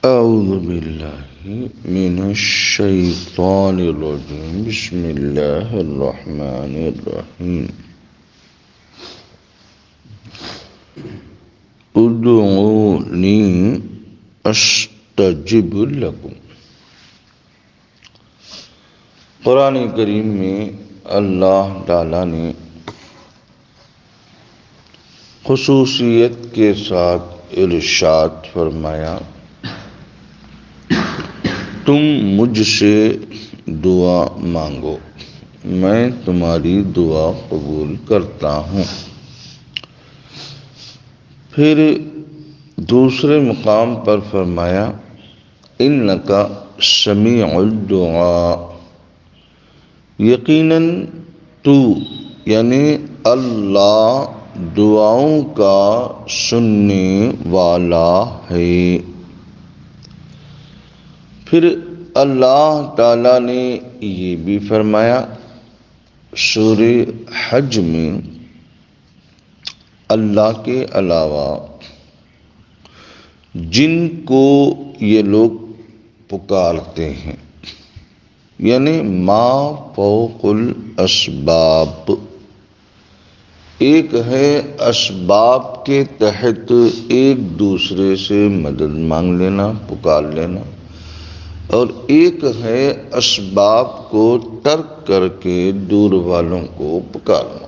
اعوذ باللہ من الشیطان الرجیم بسم اللہ الرحمن الرحیم ادعونی استجب لکم۔ قرآن کریم میں اللہ تعالیٰ نے خصوصیت کے ساتھ ارشاد فرمایا، تم مجھ سے دعا مانگو، میں تمہاری دعا قبول کرتا ہوں۔ پھر دوسرے مقام پر فرمایا، انک سمیع الدعاء، یقیناً تو یعنی اللہ دعاؤں کا سننے والا ہے۔ پھر اللہ تعالیٰ نے یہ بھی فرمایا سورہ حج میں، اللہ کے علاوہ جن کو یہ لوگ پکارتے ہیں، یعنی ما فوق الاسباب، ایک ہے اسباب کے تحت ایک دوسرے سے مدد مانگ لینا، پکار لینا، اور ایک ہے اسباب کو ترک کر کے دور والوں کو پکارنا۔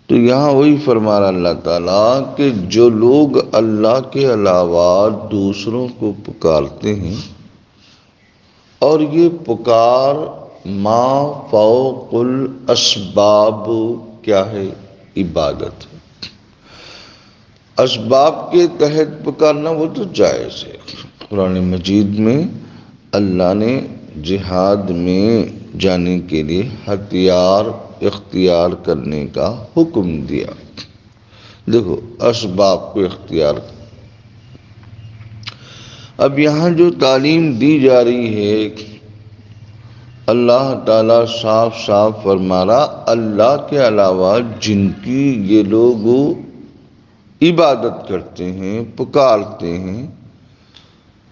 تو یہاں وہی فرما رہا اللہ تعالیٰ کہ جو لوگ اللہ کے علاوہ دوسروں کو پکارتے ہیں، اور یہ پکار ما فوق الاسباب کیا ہے؟ عبادت ہے۔ اسباب کے تحت پکارنا وہ تو جائز ہے۔ قرآن مجید میں اللہ نے جہاد میں جانے کے لیے ہتھیار اختیار کرنے کا حکم دیا۔ دیکھو اسباب کو اختیار۔ اب یہاں جو تعلیم دی جا رہی ہے، اللہ تعالیٰ صاف صاف فرما رہا، اللہ کے علاوہ جن کی یہ لوگ عبادت کرتے ہیں، پکارتے ہیں،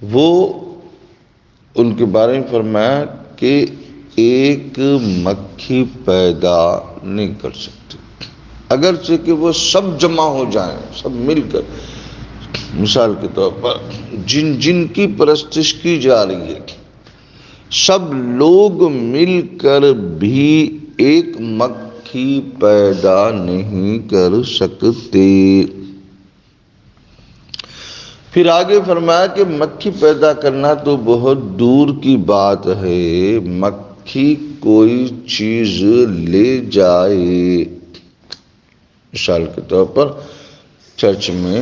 وہ ان کے بارے میں فرمایا کہ ایک مکھی پیدا نہیں کر سکتی، اگرچہ کہ وہ سب جمع ہو جائیں، سب مل کر۔ مثال کے طور پر جن کی پرستش کی جا رہی ہے، سب لوگ مل کر بھی ایک مکھی پیدا نہیں کر سکتے۔ پھر آگے فرمایا کہ مکھی پیدا کرنا تو بہت دور کی بات ہے، مکھی کوئی چیز لے جائے۔ مثال کے طور پر چرچ میں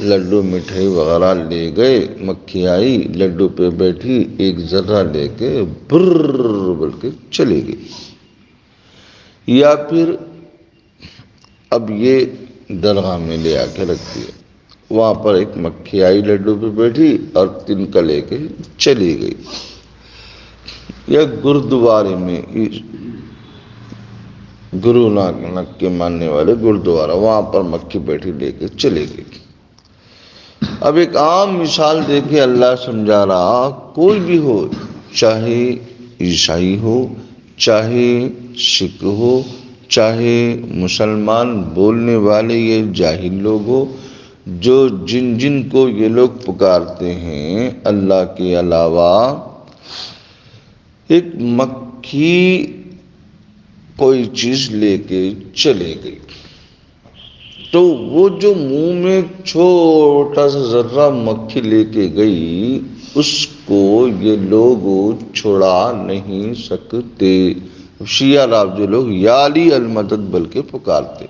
لڈو مٹھائی وغیرہ لے گئے، مکھی آئی، لڈو پہ بیٹھی، ایک ذرہ لے کے برر بول کے چلی گئی۔ یا پھر اب یہ درگاہ میں لے آ کے رکھ دیا، وہاں پر ایک مکھی آئی، لڈو پہ بیٹھی اور تنکا لے کے چلی گئی۔ یا گردوارے میں گرو نانک کے ماننے والے گردوارہ، وہاں پر مکھی بیٹھی لے کے چلے گئی۔ اب ایک عام مثال دیکھیں، اللہ سمجھا رہا، کوئی بھی ہو، چاہے عیسائی ہو، چاہے سکھ ہو، چاہے مسلمان بولنے والے یہ جاہل لوگ ہو، جو جن کو یہ لوگ پکارتے ہیں اللہ کے علاوہ، ایک مکھی کوئی چیز لے کے چلے گئی، تو وہ جو منہ میں چھوٹا سا ذرہ مکھی لے کے گئی، اس کو یہ لوگ چھڑا نہیں سکتے۔ شیعہ رافضی لوگ یا علی المدد بلکہ پکارتے،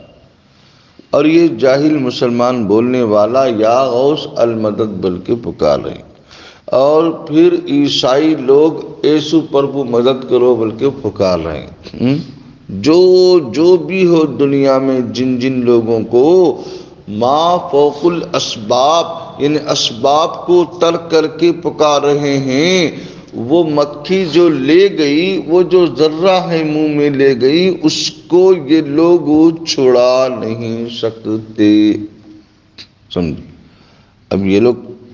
اور یہ جاہل مسلمان بولنے والا یا غوث المدد بلکہ پکار رہے ہیں، اور پھر عیسائی لوگ ایسو پربو مدد کرو بلکہ پکار رہے ہیں۔ جو بھی ہو دنیا میں جن لوگوں کو ما فوق الاسباب یعنی اسباب کو ترک کر کے پکار رہے ہیں، وہ مکھی جو لے گئی، وہ جو ذرہ ہے منہ میں لے گئی، اس کو یہ لوگ چھڑا نہیں سکتے۔ سمجھ، اب یہ لوگ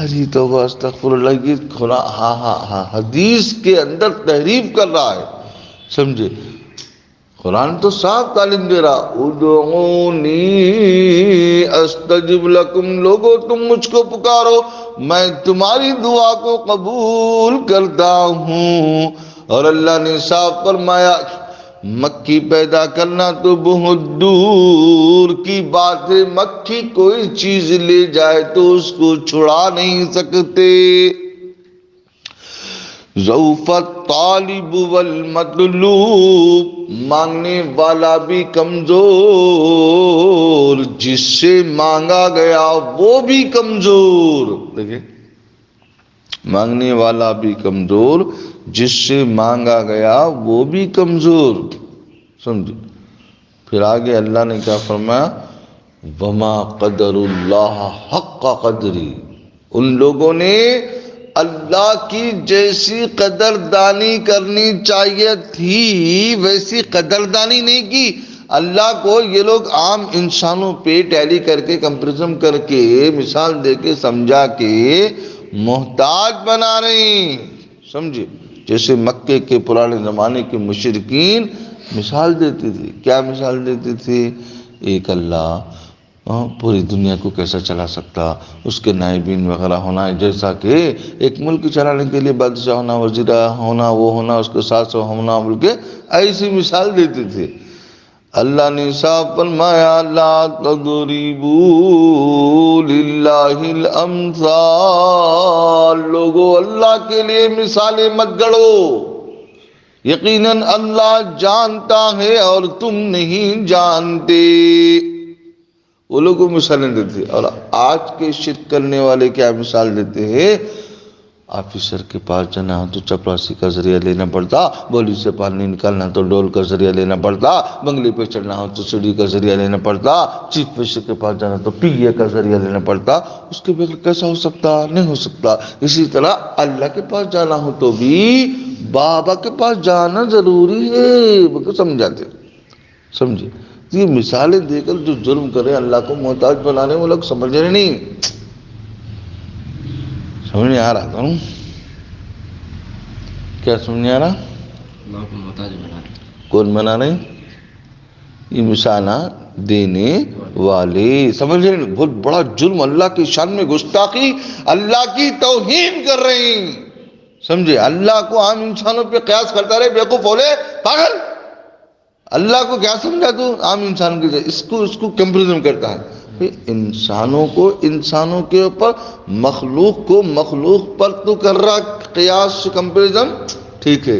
ارے توبہ استغفر اللہ، یہ قرآن ہاں حدیث کے اندر تحریف کر رہا ہے، سمجھے؟ قرآن تو صاف تعلیم دے رہا، ادعونی استجب لکم، لوگو تم مجھ کو پکارو میں تمہاری دعا کو قبول کرتا ہوں۔ اور اللہ نے صاف فرمایا مکھی پیدا کرنا تو بہت دور کی بات ہے، مکھی کوئی چیز لے جائے تو اس کو چھڑا نہیں سکتے۔ ضعف الطالب والمطلوب، مانگنے والا بھی کمزور، جس سے مانگا گیا وہ بھی کمزور۔ دیکھیں، مانگنے والا بھی کمزور، جس سے مانگا گیا وہ بھی کمزور، سمجھے؟ پھر آگے اللہ نے کیا فرمایا؟ وما قدر اللہ حق قدری، ان لوگوں نے اللہ کی جیسی قدردانی کرنی چاہیے تھی ویسی قدردانی نہیں کی۔ اللہ کو یہ لوگ عام انسانوں پہ ٹیلی کر کے کمپیریزن کر کے مثال دے کے سمجھا کے محتاج بنا رہے ہیں، سمجھے؟ جیسے مکے کے پرانے زمانے کے مشرکین مثال دیتے تھے، کیا مثال دیتے تھے؟ ایک اللہ پوری دنیا کو کیسا چلا سکتا، اس کے نائبین وغیرہ ہونا، جیسا کہ ایک ملک چلانے کے لیے بادشاہ ہونا، وزیر ہونا، وہ ہونا، اس کے ساتھ ہونا، بلکہ ایسی مثال دیتے تھے۔ اللہ نے صاف فرمایا لا تضربوا للہ الامثال، لوگو اللہ کے لیے مثالیں مت گڑو، یقیناً اللہ جانتا ہے اور تم نہیں جانتے۔ وہ لوگوں کو مثالیں دیتے ہیں۔ اور آج کے شرک کرنے والے کیا مثال دیتے ہیں؟ آفیسر کے پاس جانا ہو تو چپراسی کا ذریعہ لینا پڑتا، بولی سے پانی نکالنا تو ڈول کا ذریعہ لینا پڑتا، بنگلے پہ چڑھنا ہو تو سیڑھی کا ذریعہ لینا پڑتا، چیف منسٹر کے پاس جانا تو پی اے کا ذریعہ لینا پڑتا۔ اس کے بغیر کیسا ہو سکتا؟ نہیں ہو سکتا۔ اسی طرح اللہ کے پاس جانا ہو تو بھی بابا کے پاس جانا ضروری ہے، سمجھاتے، سمجھے؟ یہ مثالیں دے کر جو جرم کرے اللہ کو محتاج بنانے، وہ لوگ سمجھ رہے نہیں، سمجھ نہیں آ رہا تھا؟ کیا سمجھ نہیں آ رہا؟ اللہ کو محتاج بنانے کون بنا رہے؟ یہ مثالہ دینے والے، سمجھ رہے نہیں؟ بہت بڑا جرم، اللہ کی شان میں گستاخی، اللہ کی توہین کر رہے ہیں، سمجھے؟ اللہ کو عام انسانوں پہ قیاس کرتا رہے، بیوقوف ہولے، پاگل۔ اللہ کو کیا سمجھا تو عام انسان کے اس کو کمپیریزن کرتا ہے۔ انسانوں کو انسانوں کے اوپر، مخلوق کو مخلوق پر تو کر رہا قیاس کمپیریزن، ٹھیک ہے،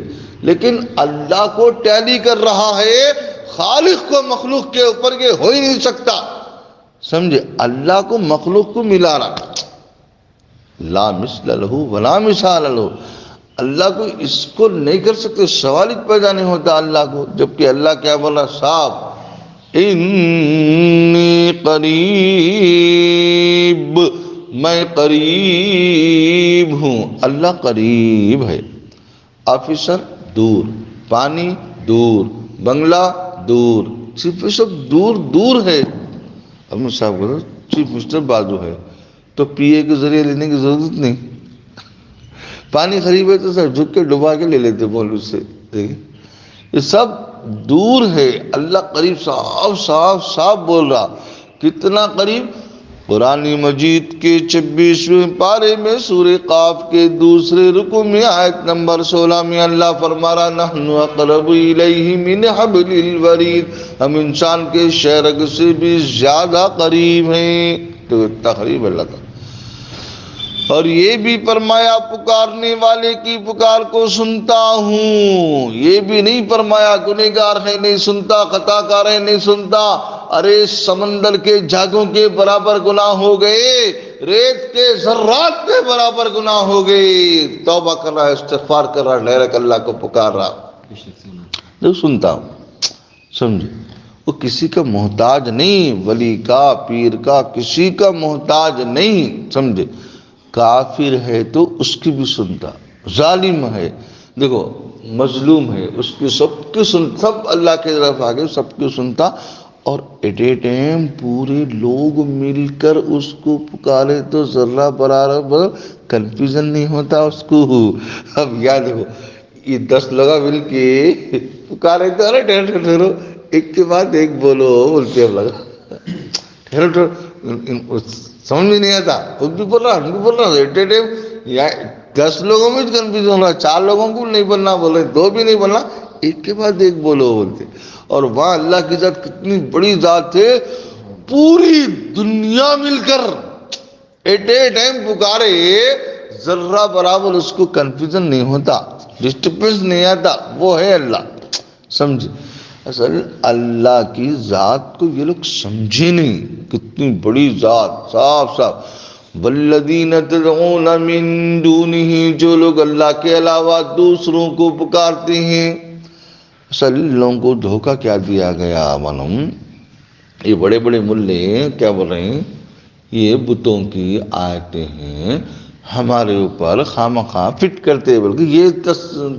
لیکن اللہ کو ٹیلی کر رہا ہے، خالق کو مخلوق کے اوپر یہ ہو ہی نہیں سکتا، سمجھے؟ اللہ کو مخلوق کو ملا رہا، لا مثل لہ ولا مثال لہ، اللہ کو اس کو نہیں کر سکتے، سوال ہی پیدا نہیں ہوتا اللہ کو، جبکہ اللہ کیا بولا صاحب، انی قریب، میں قریب ہوں، اللہ قریب ہے۔ آفیسر دور، پانی دور، بنگلہ دور، صرف سب دور دور ہے۔ اب میں صاحب کو چیف منسٹر بازو ہے تو پی اے کے ذریعے لینے کی ضرورت نہیں، پانی قریب ہے تو سر جھک کے ڈبا کے لے لیتے بول اس سے، یہ سب دور ہے، اللہ قریب، صاف صاف صاف بول رہا۔ کتنا قریب؟ قرآن مجید کے 26ویں پارے میں سورہ قاف کے دوسرے رکوع میں آیت نمبر 16 میں اللہ فرما رہا نحن اقرب الیہ من حبل الورید، ہم انسان کے شہرگ سے بھی زیادہ قریب ہیں، تو اتنا قریب اللہ کا۔ اور یہ بھی فرمایا پکارنے والے کی پکار کو سنتا ہوں، یہ بھی نہیں فرمایا گنہگار ہے نہیں سنتا، خطا کار ہے نہیں سنتا۔ ارے سمندر کے جھاگوں کے برابر گناہ ہو گئے، ریت کے ذرات کے برابر گناہ ہو گئے، توبہ کر رہا ہے، استغفار کر رہا ہے، ڈائریکٹ اللہ کو پکار رہا، جو سنتا ہوں، سمجھے؟ وہ کسی کا محتاج نہیں، ولی کا، پیر کا، کسی کا محتاج نہیں، سمجھے؟ کافر ہے تو اس کی بھی سنتا، ظالم ہے، دیکھو مظلوم ہے، اس کی سب کی سب اللہ کی طرف آگے سب کی سنتا، اور ایٹ اے ٹائم پورے لوگ مل کر اس کو پکارے تو ذرہ برابر کنفیوژن نہیں ہوتا اس کو. اب یاد ہو یہ 10 لوگ مل کے پکارے تو ارے ٹھہرو ٹھہرو ایک کے بعد ایک بولو بولتے اب لگا ٹھہرو ٹھہرو سمجھ میں نہیں آتا. خود بھی بول رہا ہم بھی بول رہا ایٹ اے ٹائم 10 لوگوں میں کنفیوژن ہو رہا 4 لوگوں کو نہیں بولنا بولے 2 بھی نہیں بولنا ایک کے بعد ایک بولو بولتے. اور وہاں اللہ کی ذات کتنی بڑی ذات ہے پوری دنیا مل کر ایٹ اے ٹائم پکارے ذرہ برابر اس کو کنفیوژن نہیں ہوتا ڈسٹربنس نہیں آتا. وہ ہے اللہ. سمجھے اصل اللہ کی ذات کو یہ لوگ سمجھے نہیں کتنی بڑی ذات صاف صاف. والذین تدعون من دونہ جو لوگ اللہ کے علاوہ دوسروں کو پکارتے ہیں. اصل لوگوں کو دھوکہ کیا دیا گیا معلوم. یہ بڑے بڑے ملے کیا بول رہے ہیں یہ بتوں کی آیتیں ہیں ہمارے اوپر خامخواہ فٹ کرتے بلکہ یہ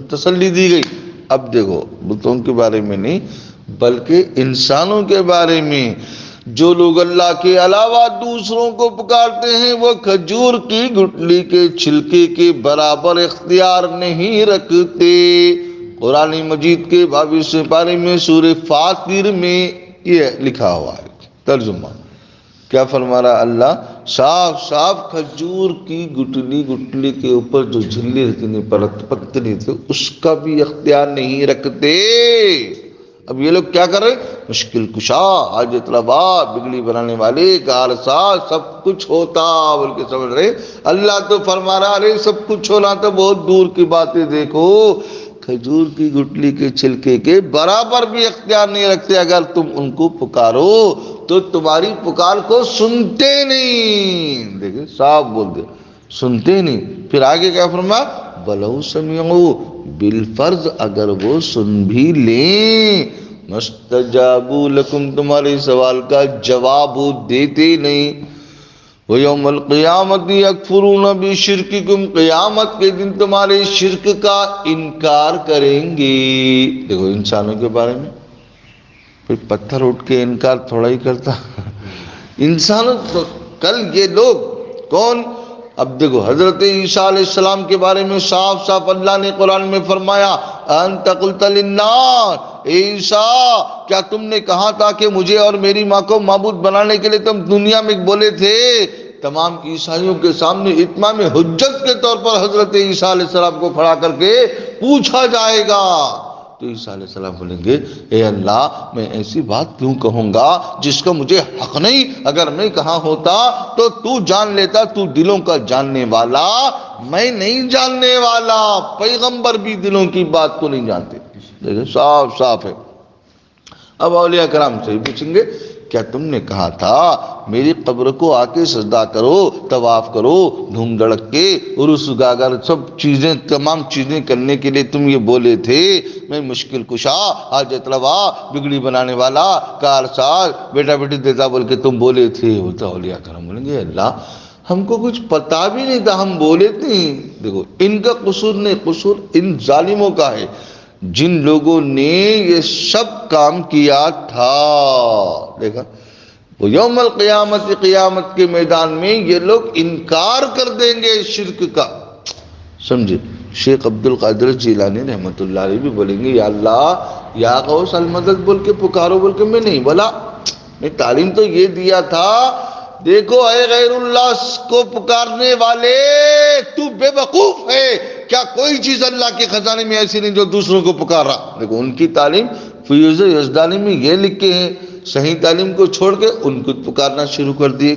تسلی دی گئی. اب دیکھو بتوں کے بارے میں نہیں بلکہ انسانوں کے بارے میں جو لوگ اللہ کے علاوہ دوسروں کو پکارتے ہیں وہ کھجور کی گٹلی کے چھلکے کے برابر اختیار نہیں رکھتے. قرآن مجید کے 22 پارے میں سورہ فاطر میں یہ لکھا ہوا ہے. ترجمہ کیا فرما رہا اللہ صاف صاف کھجور کی گٹلی کے اوپر جو جھلی رہتی نہیں پتلی تھی اس کا بھی اختیار نہیں رکھتے. اب یہ لوگ کیا کر رہے مشکل کشا حاجت روا بگڑی بنانے والے کارساز سب کچھ ہوتا بول کے سمجھ رہے. اللہ تو فرما رہا ارے سب کچھ ہونا تو بہت دور کی باتیں دیکھو کھجور کی گٹلی کے چھلکے کے برابر بھی اختیار نہیں رکھتے. اگر تم ان کو پکارو تو تمہاری پکار کو سنتے نہیں. دیکھیں صاف بول دے سنتے نہیں. پھر آگے کیا فرما بلو سمعوا بالفرض اگر وہ سن بھی لیں مستجابوا لکم تمہارے سوال کا جواب وہ دیتے نہیں. وَيَوْمَ الْقِيَامَةِ يَكْفُرُونَ بِشِرْكِكُمْ قیامت کے دن تمہارے شرک کا انکار کریں گے. دیکھو انسانوں کے بارے میں پھر پتھر اٹھ کے انکار تھوڑا ہی کرتا انسانوں کل یہ لوگ کون. اب دیکھو حضرت عیسیٰ علیہ السلام کے بارے میں صاف صاف اللہ نے قرآن میں فرمایا انت قلت للناس عیسیٰ کیا تم نے کہا تھا کہ مجھے اور میری ماں کو معبود بنانے کے لیے تم دنیا میں بولے تھے. تمام عیسائیوں کے سامنے اتمام حجت کے طور پر حضرت عیسیٰ علیہ السلام کو کھڑا کر کے پوچھا جائے گا تو عیسیٰ علیہ السلام بولیں گے اے اللہ میں ایسی بات کیوں کہوں گا جس کا مجھے حق نہیں. اگر میں کہا ہوتا تو تو جان لیتا. تو دلوں کا جاننے والا میں نہیں جاننے والا. پیغمبر بھی دلوں کی بات کو نہیں جانتے. دیکھیں صاف صاف ہے. اب اولیاء کرام سے پوچھیں گے کیا تم نے کہا تھا میری قبر کو آ کے سجدہ کرو طواف کرو دھوم دھڑک کے عرس گاگر سب چیزیں تمام چیزیں کرنے کے لیے تم یہ بولے تھے میں مشکل کشا حاجت روا بگڑی بنانے والا کارساز بیٹا بیٹی دیتا بول کے تم بولے تھے. ہوتا اولیاء کرام بولیں گے اللہ ہم کو کچھ پتا بھی نہیں تھا ہم بولے تھے. دیکھو ان کا قصور نہیں قصور ان ظالموں کا ہے جن لوگوں نے یہ سب کام کیا تھا. دیکھا وہ یوم القیامت قیامت کے میدان میں یہ لوگ انکار کر دیں گے شرک کا. سمجھے شیخ عبد القادر جیلانی رحمۃ اللہ علیہ بھی بولیں گے یا اللہ یا غوث المدد بول کے پکارو بول کے میں نہیں بولا. میں تعلیم تو یہ دیا تھا دیکھو اے غیر اللہ کو پکارنے والے تو بے وقوف ہے. کیا کوئی چیز اللہ کے خزانے میں ایسی نہیں جو دوسروں کو پکار رہا. دیکھو ان کی تعلیم فیوز یزدانی میں یہ لکھے ہیں صحیح تعلیم کو چھوڑ کے ان کو پکارنا شروع کر دیے.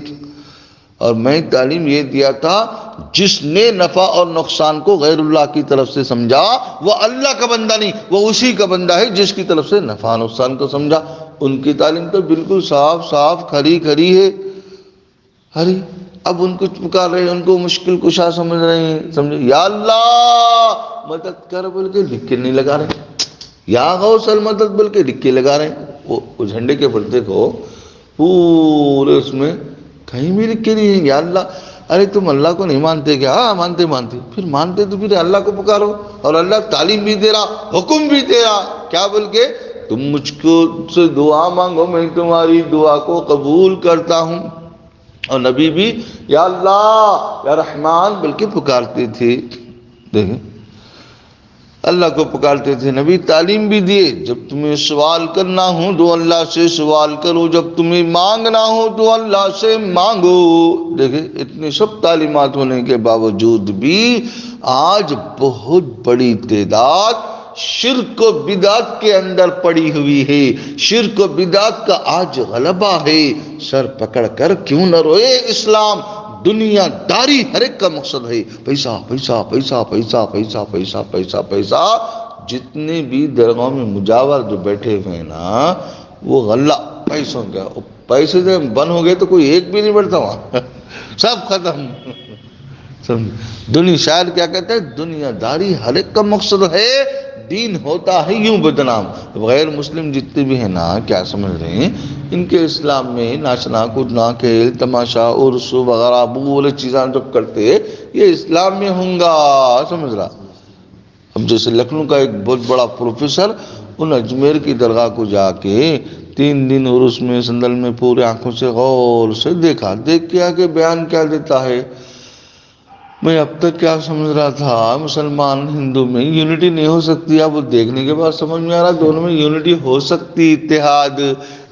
اور میں تعلیم یہ دیا تھا جس نے نفع اور نقصان کو غیر اللہ کی طرف سے سمجھا وہ اللہ کا بندہ نہیں وہ اسی کا بندہ ہے جس کی طرف سے نفع نقصان کو سمجھا. ان کی تعلیم تو بالکل صاف صاف کھری کھری ہے. ارے اب ان کو پکار رہے ہیں ان کو مشکل کشا سمجھ رہے ہیں. سمجھے یا اللہ مدد کر بول کے لکھ کے نہیں لگا رہے یا غوث المدد بول کے لکھ کے لگا رہے ہیں. وہ جھنڈے کے پردے کو پورے اس میں کہیں بھی لکھ کے نہیں ہے یا اللہ. ارے تم اللہ کو نہیں مانتے کیا؟ ہاں مانتے پھر مانتے تو پھر اللہ کو پکارو. اور اللہ تعلیم بھی دے رہا حکم بھی دے رہا کیا بول کے تم مجھ کو سے دعا مانگو میں تمہاری دعا کو قبول کرتا ہوں. اور نبی بھی یا اللہ یا رحمان بلکہ پکارتے تھے. دیکھیں اللہ کو پکارتے تھے. نبی تعلیم بھی دیے جب تمہیں سوال کرنا ہو تو اللہ سے سوال کرو, جب تمہیں مانگنا ہو تو اللہ سے مانگو. دیکھیں اتنی سب تعلیمات ہونے کے باوجود بھی آج بہت بڑی تعداد شرک و بدعت کے اندر پڑی ہوئی ہے. شرک و بدعت کا آج غلبہ ہے. سر پکڑ کر کیوں نہ روئے اسلام. دنیا داری ہر ایک کا مقصد ہے. پیسہ پیسہ پیسہ پیسہ پیسہ پیسہ پیسہ پیسہ. جتنے بھی درگاہوں میں مجاور جو بیٹھے ہوئے ہیں نا وہ غلہ پیسوں کا. پیسے سے بند ہو گئے تو کوئی ایک بھی نہیں بڑھتا وہاں, سب ختم. دنیا شاعر کیا کہتے ہیں, دنیا داری ہر ایک کا مقصد ہے, دین ہوتا ہے یوں بدنام. غیر مسلم جتنے بھی ہیں نا کیا سمجھ رہے ہیں ان کے اسلام میں ناچنا کودنا کھیل تماشا عرس وغیرہ بولے چیزاں جب کرتے یہ اسلام میں ہوں گا. سمجھ رہا. اب جیسے لکھنؤ کا ایک بہت بڑا پروفیسر ان اجمیر کی درگاہ کو جا کے 3 دن عرس میں سندل میں پورے آنکھوں سے غور سے دیکھا. دیکھ کے آگے بیان کیا دیتا ہے. میں اب تک کیا سمجھ رہا تھا مسلمان ہندو میں یونٹی نہیں ہو سکتی. اب وہ دیکھنے کے بعد سمجھ میں آ رہا دونوں میں یونٹی ہو سکتی, اتحاد.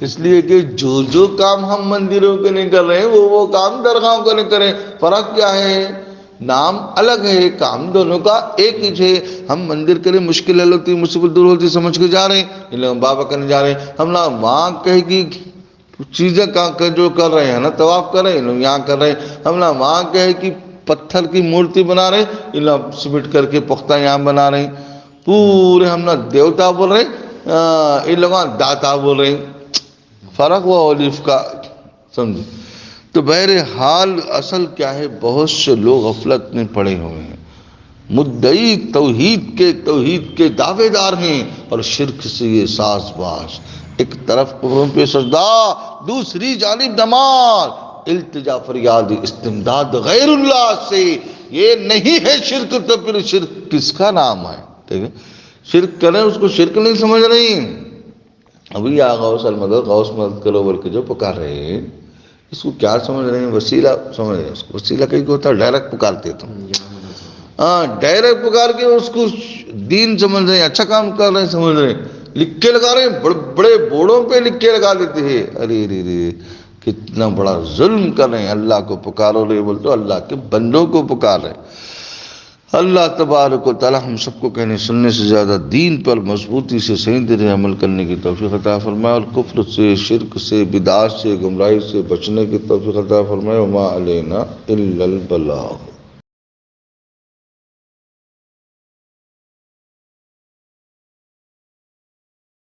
اس لیے کہ جو کام ہم مندروں کے نہیں کر رہے ہیں وہ کام درگاہوں کو نہیں کریں. فرق کیا ہے, نام الگ ہے, کام دونوں کا ایک ہی ہے. ہم مندر کے لیے مشکل حل ہوتی مصیبت دور ہوتی سمجھ کے جا رہے ہیں, ان لوگ بابا کرنے جا رہے ہیں. ہم نہ وہاں کہیں کی چیزیں جو کر رہے ہیں نا طواف کر رہے ہیں, ان لوگ یہاں کر رہے ہیں. ہم نہ وہاں کہیں کہ پتھر کی مورتی بنا رہے ہیں, ان لوگ سمٹ کر کے پختہ یہاں بنا رہے ہیں. پورے ہم نہ دیوتا بول رہے ہیں, ان لوگوں داتا بول رہے ہیں. فرق ہوا اولیف کا. سمجھ. تو بہرحال اصل کیا ہے, بہت سے لوگ غفلت میں پڑے ہوئے ہیں. مدعی توحید کے دعوے دار ہیں اور شرک سے یہ ساز باز. ایک طرف قبروں پہ سجدہ, دوسری جانب نماز, التجا فریاد استمداد غیر اللہ سے. یہ نہیں ہے شرک تو پھر شرک کس کا نام ہے. ٹھیک ہے, شرک کریں اس کو شرک نہیں سمجھ رہی. ابھی غوث المدد غوث مدد کرو بول کے جو پکار رہے ہیں اس کو کیا سمجھ رہے ہیں, وسیلہ سمجھ رہے ہیں. اس کو وسیلہ کہیں کو ہوتا ہے, ڈائریکٹ پکارتے تم. ہاں ڈائریکٹ پکار کے اس کو دین سمجھ رہے ہیں, اچھا کام کر رہے ہیں سمجھ رہے ہیں. لکھ کے لگا رہے ہیں, بڑے بڑے بورڈوں پہ لکھ کے لگا دیتے ہیں. ارے ارے کتنا بڑا ظلم کر رہے ہیں. اللہ کو پکارو رہے بول تو اللہ کے بندوں کو پکار رہے. اللہ تبارک و تعالی ہم سب کو کہنے سننے سے زیادہ دین پر مضبوطی سے صحیح طرح عمل کرنے کی توفیق عطا فرمائے, اور کفر سے شرک سے بدعات سے گمراہی سے بچنے کی توفیق عطا فرمائے. وما علینا الا البلاغ.